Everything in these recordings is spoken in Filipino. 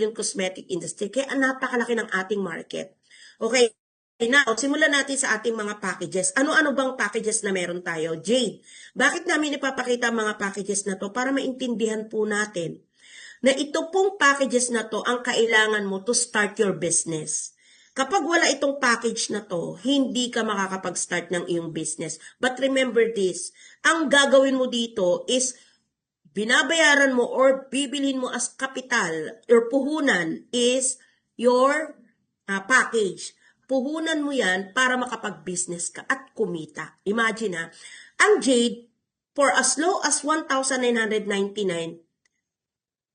yung cosmetic industry. Kaya napakalaki ng ating market. Okay, now, simulan natin sa ating mga packages. Ano-ano bang packages na meron tayo? Jade, bakit namin ipapakita ang mga packages na to? Para maintindihan po natin na ito pong packages na to ang kailangan mo to start your business. Kapag wala itong package na to, hindi ka makakapag-start ng iyong business. But remember this, ang gagawin mo dito is binabayaran mo or bibilhin mo as capital or puhunan is your package. Puhunan mo yan para makapag-business ka at kumita. Imagine ang Jade, for as low as 1,999,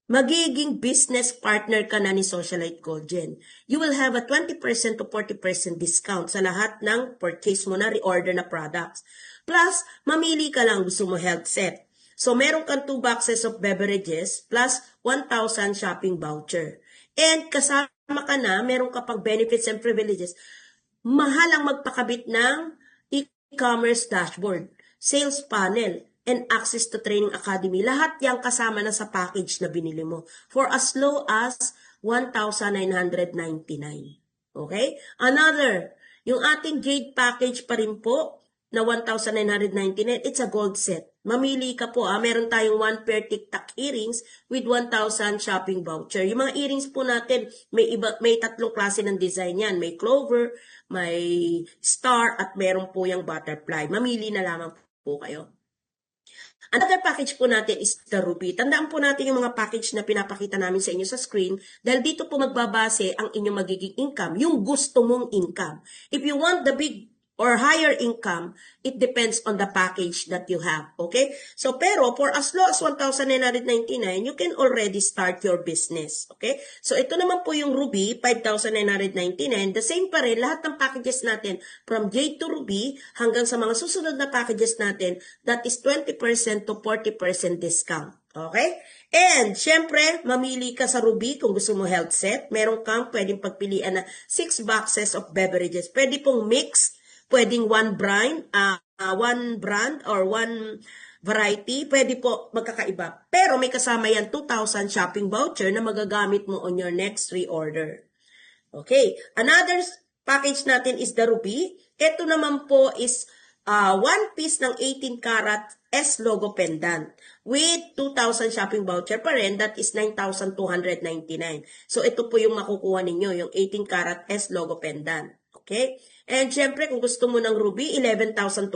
magiging business partner ka na ni Socialite Gold Gen. You will have a 20% to 40% discount sa lahat ng purchase mo na reorder na products. Plus, mamili ka lang, gusto mo health set. So, meron kang 2 boxes of beverages plus 1,000 shopping voucher. And kasama ka na, meron ka pang benefits and privileges. Mahal ang magpakabit ng e-commerce dashboard, sales panel, and access to training academy. Lahat yang kasama na sa package na binili mo for as low as 1,999. Okay? Another, yung ating Jade package pa rin po na 1,999, it's a gold set. Mamili ka po, meron tayong 1 pair tic-tac earrings with 1,000 shopping voucher. Yung mga earrings po natin, may 3 klase ng design yan. May clover, may star, at meron po yung butterfly. Mamili na lamang po kayo. Another package po natin is the Ruby. Tandaan po natin yung mga package na pinapakita namin sa inyo sa screen dahil dito po magbabase ang inyong magiging income, yung gusto mong income. If you want the big or higher income, it depends on the package that you have. Okay? So, pero for as low as 1,999, you can already start your business. Okay? So, ito naman po yung Ruby, 5,999. The same pa rin, lahat ng packages natin, from Jade to Ruby, hanggang sa mga susunod na packages natin, that is 20% to 40% discount. Okay? And, syempre, mamili ka sa Ruby kung gusto mo health set. Meron kang pwedeng pagpilian na 6 boxes of beverages. Pwede pong mix. Pwedeng one brand or one variety, pwede po magkakaiba. Pero may kasama yan 2,000 shopping voucher na magagamit mo on your next reorder. Okay, another package natin is the Ruby. Ito naman po is one piece ng 18 karat S logo pendant with 2,000 shopping voucher pa rin, that is 9,299. So ito po yung makukuha ninyo, yung 18 karat S logo pendant. Okay? And syempre, kung gusto mo ng Ruby, 11,299.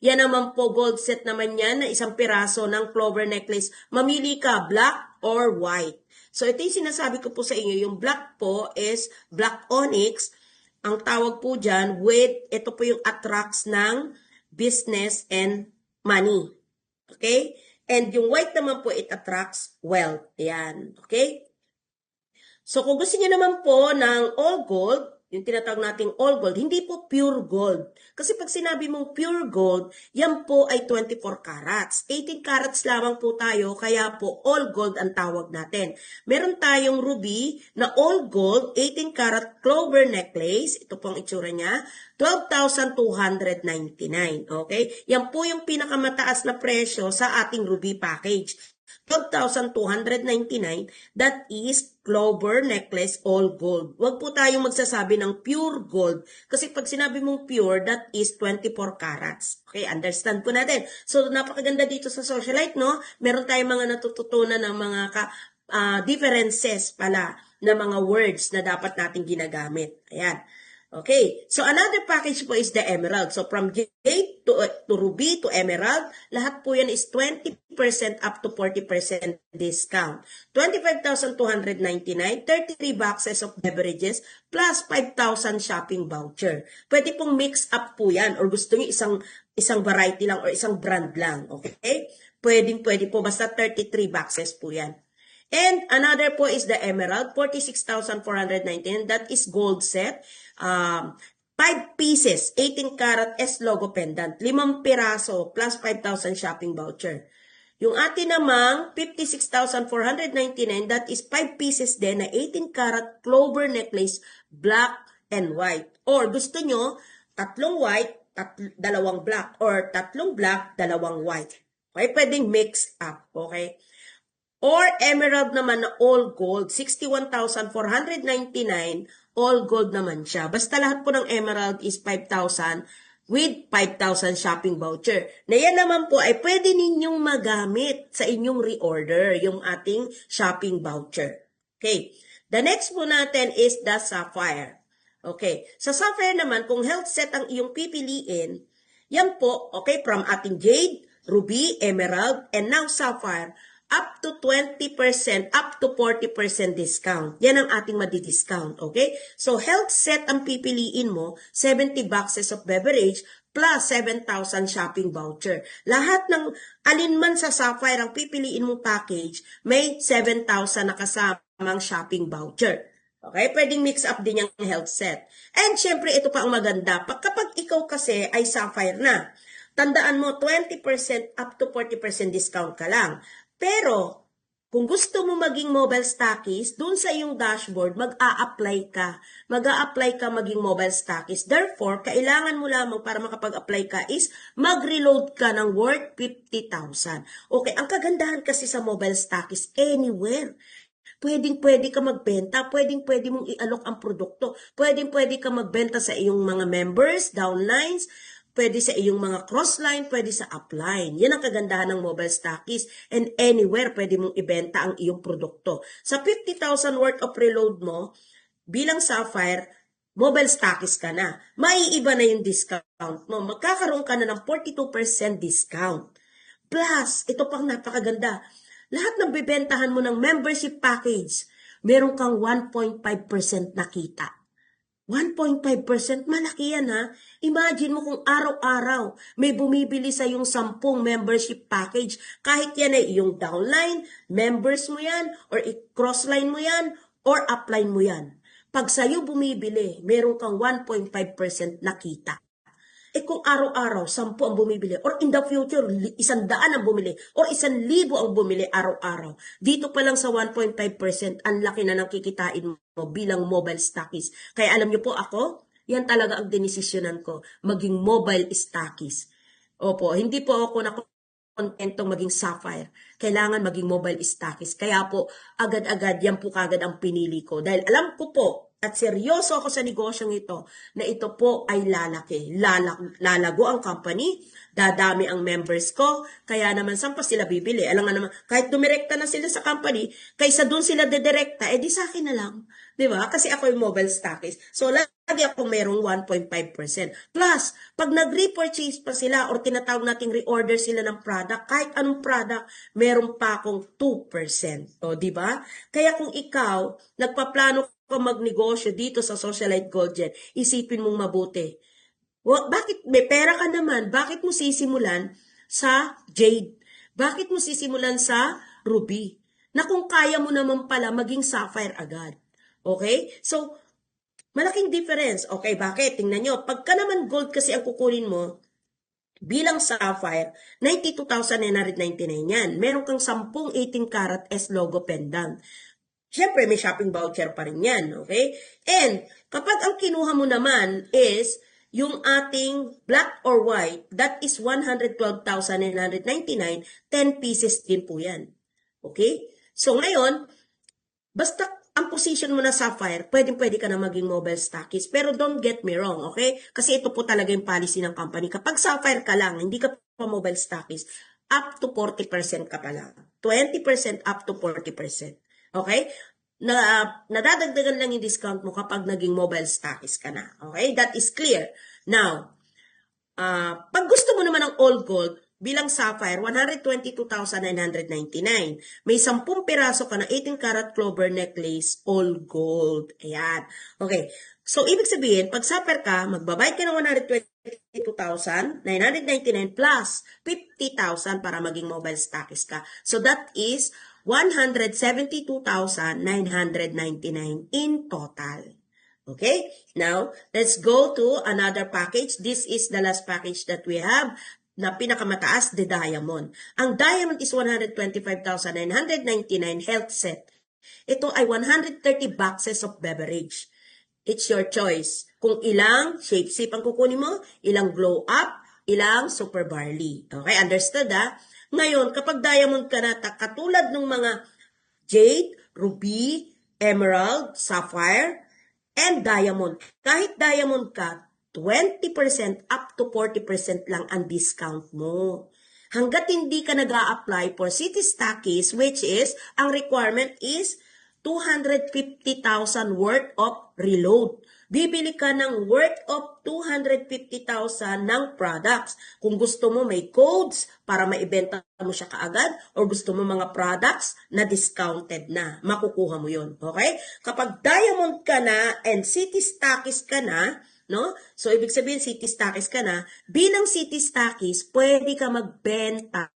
Yan naman po, gold set naman yan na 1 piraso ng clover necklace. Mamili ka, black or white. So, ito yung sinasabi ko po sa inyo. Yung black po is black onyx. Ang tawag po dyan with, ito po yung attracts ng business and money. Okay? And yung white naman po, it attracts wealth. Yan. Okay? So, kung gusto niyo naman po ng all gold, yung tinatawag nating all gold, hindi po pure gold. Kasi pag sinabi mong pure gold, yan po ay 24 carats. 18 carats lamang po tayo, kaya po all gold ang tawag natin. Meron tayong ruby na all gold, 18 karat clover necklace. Ito po ang itsura niya. 12,299. Okay? Yan po yung pinakamataas na presyo sa ating ruby package. 12,299, that is clover necklace all gold. Huwag po tayong magsasabi ng pure gold kasi pag sinabi mong pure, that is 24 carats. Okay, understand po natin. So, napakaganda dito sa Socialite, no? Meron tayong mga natututunan ng mga differences pala na mga words na dapat natin ginagamit. Ayan. Okay, so another package po is the emerald. So from Jade to Ruby to emerald, lahat po yan is 20% up to 40% discount. 25,299, 33 boxes of beverages, plus 5,000 shopping voucher. Pwede pong mix up po yan or gusto niyo isang variety lang or isang brand lang. Okay, pwede po, basta 33 boxes po yan. And another po is the emerald, 46,419. That is gold set. 5 pieces, 18 karat S logo pendant. 5 piraso plus 5,000 shopping voucher. Yung atin namang 56,499, that is 5 pieces din na 18 karat clover necklace, black and white. Or gusto nyo, 3 white, 2 black. Or 3 black, 2 white. Okay, pwedeng mix up. Okay. Or emerald naman na all gold, 61,499, all gold naman siya. Basta lahat po ng emerald is 5,000 with 5,000 shopping voucher. Na yan naman po ay pwede ninyong magamit sa inyong reorder, yung ating shopping voucher. Okay. The next po natin is the sapphire. Okay. Sa sapphire naman, kung health set ang iyong pipiliin, yan po, okay, from ating jade, ruby, emerald, and now sapphire, up to 20%, up to 40% discount. Yan ang ating madi-discount, okay? So, health set ang pipiliin mo, 70 boxes of beverage, plus 7,000 shopping voucher. Lahat ng alinman sa sapphire ang pipiliin mong package, may 7,000 na kasamang shopping voucher. Okay, pwedeng mix up din yung health set. And syempre, ito pa ang maganda. Kapag ikaw kasi ay sapphire na, tandaan mo, 20% up to 40% discount ka lang. Pero, kung gusto mo maging mobile stockist, dun sa iyong dashboard, mag-a-apply ka. Mag-a-apply ka maging mobile stockist. Therefore, kailangan mo lamang para makapag-apply ka is mag-reload ka ng worth 50,000. Okay, ang kagandahan kasi sa mobile stockist, anywhere. Pwedeng-pwede ka magbenta, pwedeng-pwede mong i-alok ang produkto, pwedeng-pwede ka magbenta sa iyong mga members, downlines, pwede sa iyong mga crossline, pwede sa upline. Yan ang kagandahan ng mobile stockist. And anywhere, pwede mong ibenta ang iyong produkto. Sa 50,000 worth of reload mo, bilang sapphire, mobile stockist ka na. Maiiba na yung discount mo. Magkakaroon ka na ng 42% discount. Plus, ito pang napakaganda. Lahat ng bibentahan mo ng membership package, meron kang 1.5% na kita. 1.5%, malaki yan ha. Imagine mo kung araw-araw may bumibili sa yung 10 membership package. Kahit yan ay yung downline, members mo yan, or crossline mo yan, or upline mo yan. Pag sa'yo bumibili, meron kang 1.5% na kita. Eh kung araw-araw, 10 ang bumibili, or in the future, 100 ang bumili, or 1,000 ang bumili araw-araw, dito pa lang sa 1.5%, ang laki na ng kikitain mo bilang mobile stockist. Kaya alam niyo po ako, yan talaga ang dinesisyonan ko, maging mobile stockist. Opo, hindi po ako kontentong maging sapphire. Kailangan maging mobile stockist. Kaya po, agad-agad, yan po kagad ang pinili ko. Dahil alam ko po, at seryoso ako sa negosyong ito, na ito po ay lalaki. Lalago ang company, dadami ang members ko, kaya naman saan pa sila bibili? Alam nga naman, kahit dumirekta na sila sa company, kaysa doon sila dedirekta, di sa akin na lang. Diba? Kasi ako yung mobile stockist. So, lagi akong merong 1.5%. Plus, pag nag-repurchase pa sila or tinatawag nating reorder sila ng product, kahit anong product, meron pa akong 2%. O, diba? Kaya kung ikaw, nagpaplano ka magnegosyo dito sa Socialite Gold Gen, isipin mong mabuti. Bakit may pera ka naman? Bakit mo sisimulan sa jade? Bakit mo sisimulan sa ruby? Na kung kaya mo naman pala maging sapphire agad. Okay? So, malaking difference. Okay, bakit? Tingnan nyo. Pagka naman gold kasi ang kukunin mo, bilang sapphire, 92,999 yan. Meron kang 10 18 karat S logo pendant. Siyempre, may shopping voucher pa rin yan, okay? And, kapag ang kinuha mo naman is yung ating black or white, that is 112,999, 10 pieces din po yan. Okay? So, ngayon, basta ang position mo na sapphire, pwede ka na maging mobile stockist. Pero don't get me wrong, okay? Kasi ito po talaga yung policy ng company. Kapag sapphire ka lang, hindi ka pa mobile stockist, up to 40% ka pa lang. 20% up to 40%. Okay? Nadadagdagan lang yung discount mo kapag naging mobile stockist ka na. Okay? That is clear. Now, pag gusto mo naman ng all gold, bilang sapphire, 122,999. May 10 piraso ka na 18 karat clover necklace, all gold. Ayan. Okay. So, ibig sabihin, pag sapphire ka, magbabayad ka ng 122,999 plus 50,000 para maging mobile stockist ka. So, that is 172,999 in total. Okay? Now, let's go to another package. This is the last package that we have na pinakamataas, the diamond. Ang diamond is 125,999 health set. Ito ay 130 boxes of beverage. It's your choice. Kung ilang shape sip ang kukunin mo, ilang glow up, ilang super barley. Okay, understood ha? Ngayon, kapag diamond ka na, katulad ng mga jade, ruby, emerald, sapphire, and diamond. Kahit diamond ka, 20% up to 40% lang ang discount mo. Hanggat hindi ka nag-a-apply for City Stockies, which is, ang requirement is 250,000 worth of reload. Bibili ka ng worth of 250,000 ng products. Kung gusto mo may codes para maibenta mo siya kaagad, or gusto mo mga products na discounted na, makukuha mo yun. Okay? Kapag diamond ka na and City Stockies ka na, no? So, ibig sabihin, City Stockies ka na, bilang City Stockies, pwede ka magbenta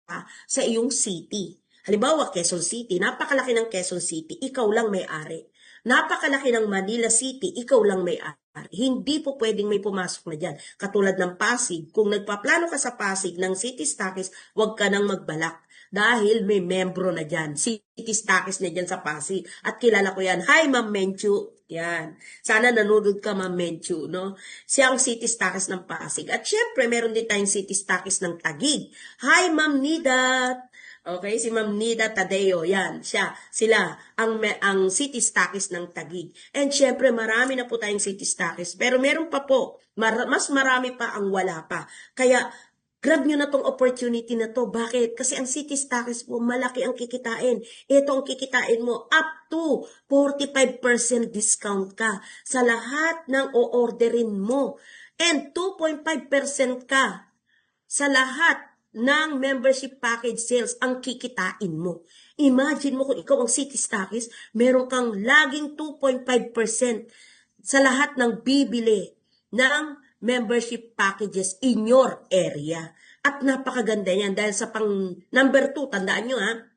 sa iyong city. Halimbawa, Quezon City, napakalaki ng Quezon City, ikaw lang may-ari. Napakalaki ng Manila City, ikaw lang may-ari. Hindi po pwedeng may pumasok na dyan. Katulad ng Pasig, kung nagpaplano ka sa Pasig ng City Stockies, huwag ka nang magbalak. Dahil may membro na dyan. City Stockies na dyan sa Pasig. At kilala ko yan. Hi, Ma'am Menchu. Yan. Sana nanonood ka, Ma'am Menchu, no? Siya ang City Stockies ng Pasig. At syempre, meron din tayong City Stockies ng Taguig. Hi, Ma'am Nidat. Okay, si Ma'am Nida Tadeo, yan, siya, sila, ang City Stockies ng Taguig. And syempre, marami na po tayong City Stockies, pero meron pa po, mas marami pa ang wala pa. Kaya, grab nyo na tong opportunity na to. Bakit? Kasi ang City Stockies po, malaki ang kikitain. Ito ang kikitain mo, up to 45% discount ka sa lahat ng o-orderin mo. And 2.5% ka sa lahat ng membership package sales ang kikitain mo. Imagine mo kung ikaw ang City Stockies, meron kang laging 2.5% sa lahat ng bibili ng membership packages in your area. At napakaganda yan dahil sa number 2, tandaan nyo ha,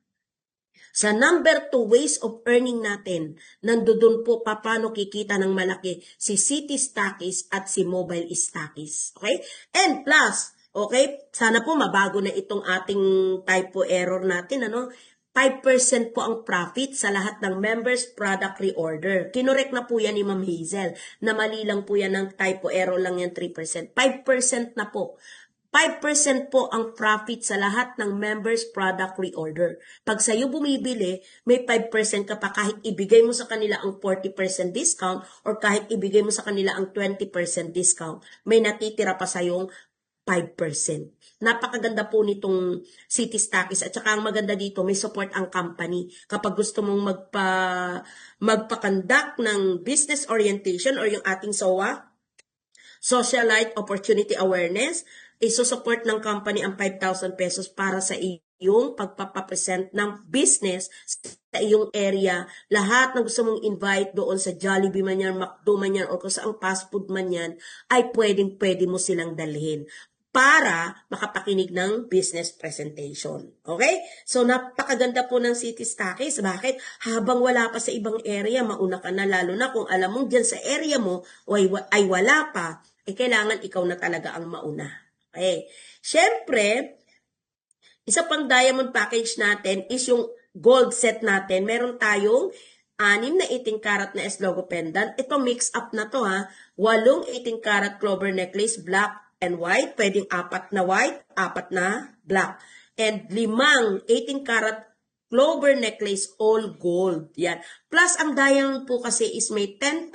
sa number 2 ways of earning natin, nandoon po paano kikita ng malaki si City Stockies at si Mobile Stockies. Okay? And plus, okay, sana po mabago na itong ating typo error natin, ano? 5% po ang profit sa lahat ng members product reorder. Kinorek na po yan ni Ma'am Hazel, na mali lang po yan ng typo error lang yan 3%. 5% na po. 5% po ang profit sa lahat ng members product reorder. Pag sa'yo bumibili, may 5% ka pa kahit ibigay mo sa kanila ang 40% discount or kahit ibigay mo sa kanila ang 20% discount, may natitira pa sa'yong 5%. Napakaganda po nitong City Stockies at saka ang maganda dito, may support ang company. Kapag gusto mong magpa-conduct ng business orientation or yung ating SOA, Socialite Opportunity Awareness, iso-support ng company ang 5,000 pesos para sa iyong pagpapapresent ng business sa iyong area. Lahat ng gusto mong invite doon sa Jollibee man yan, McDo man yan, o kung saang fast food man yan, ay pwede mo silang dalhin para makapakinig ng business presentation. Okay? So, napakaganda po ng City Stockies. Bakit? Habang wala pa sa ibang area, mauna ka na, lalo na kung alam mong dyan sa area mo ay wala pa, kailangan ikaw na talaga ang mauna. Okay? Siyempre, isa pang diamond package natin is yung gold set natin. Meron tayong 6 na 18 karat na S-logo pendant. Ito mix up na to ha. 8 18 karat clover necklace, black and white. Pwedeng 4 na white, 4 na black. And 5 18 karat clover necklace, all gold. Yan. Plus, ang diamond po kasi is may 10,000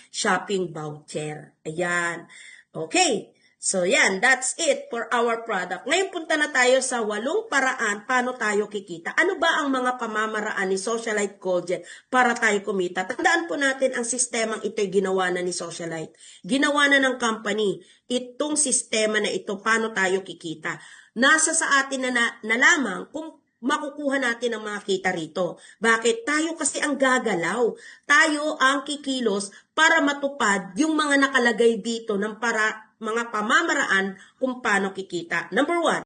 shopping voucher. Ayan. Okay. So, yan. That's it for our product. Ngayon, punta na tayo sa 8 paraan paano tayo kikita. Ano ba ang mga pamamaraan ni Socialite Goldjet para tayo kumita? Tandaan po natin ang sistemang ito'y ginawa na ni Socialite. Ginawa na ng company. Itong sistema na ito, paano tayo kikita. Nasa sa atin na lamang kung makukuha natin ang mga kita rito. Bakit? Tayo kasi ang gagalaw. Tayo ang kikilos para matupad yung mga nakalagay dito ng mga pamamaraan kung paano kikita. Number 1,